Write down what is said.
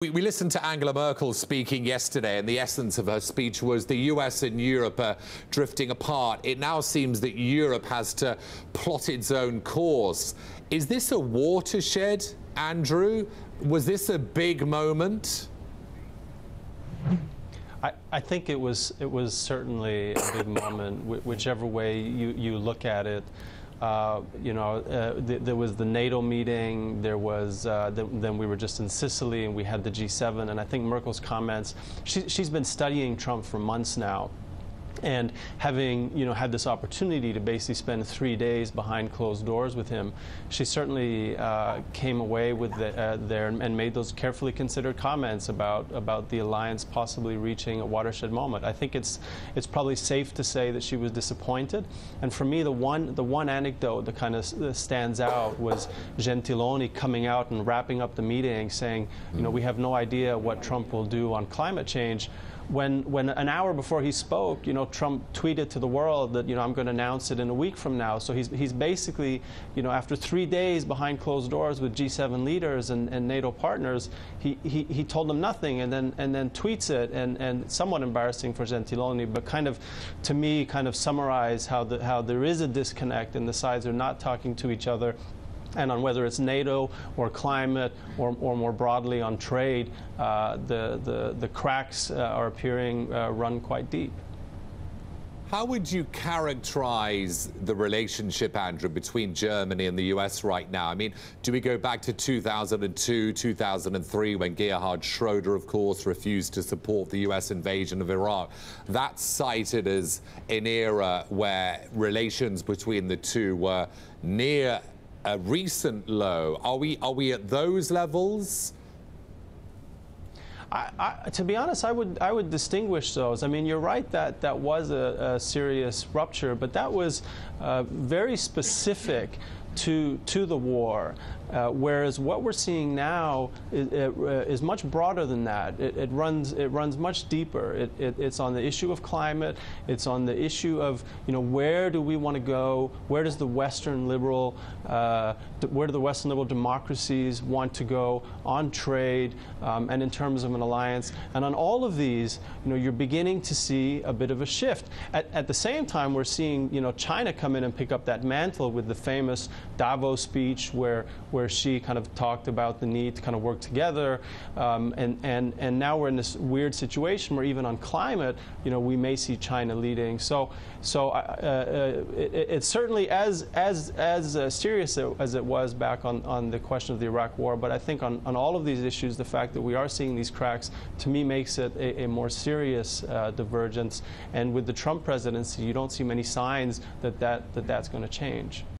We listened to Angela Merkel speaking yesterday, and the essence of her speech was the US and Europe are drifting apart. It now seems that Europe has to plot its own course. Is this a watershed, Andrew? Was this a big moment? I think it was certainly a big moment, whichever way you look at it. There was the NATO meeting, there was, then we were just in Sicily and we had the G7, and I think Merkel's comments, she's been studying Trump for months now. And having, had this opportunity to basically spend 3 days behind closed doors with him, she certainly came away with there and made those carefully considered comments about the alliance possibly reaching a watershed moment. I think it's probably safe to say that she was disappointed. And for me, the one anecdote that kind of stands out was Gentiloni coming out and wrapping up the meeting, saying, we have no idea what Trump will do on climate change. When an hour before he spoke, Trump tweeted to the world that, I'm going to announce it in a week from now. So he's basically, after 3 days behind closed doors with G7 leaders and NATO partners, he told them nothing and then tweets it, and somewhat embarrassing for Gentiloni, but to me, summarize how there is a disconnect and the sides are not talking to each other. And on whether it's NATO or climate or more broadly on trade, the cracks are appearing run quite deep. How would you characterize the relationship, Andrew, between Germany and the US right now? I mean, do we go back to 2002, 2003, when Gerhard Schroeder, of course, refused to support the US invasion of Iraq? That's cited as an era where relations between the two were near a recent low. Are we at those levels? To be honest, I would distinguish those. I mean, you're right that was a serious rupture, but that was very specific to the war. Whereas what we're seeing now is much broader than that. It runs much deeper. It's on the issue of climate. It's on the issue of where do we want to go? Where does the Western liberal where do the Western liberal democracies want to go on trade and in terms of an alliance? And on all of these, you're beginning to see a bit of a shift. At the same time, we're seeing China come in and pick up that mantle with the famous Davos speech where she kind of talked about the need to kind of work together, and now we're in this weird situation where even on climate, we may see China leading. So it's certainly as serious as it was back on the question of the Iraq War. But I think on all of these issues, the fact that we are seeing these cracks, to me, makes it a more serious divergence. And with the Trump presidency, you don't see many signs that that's going to change.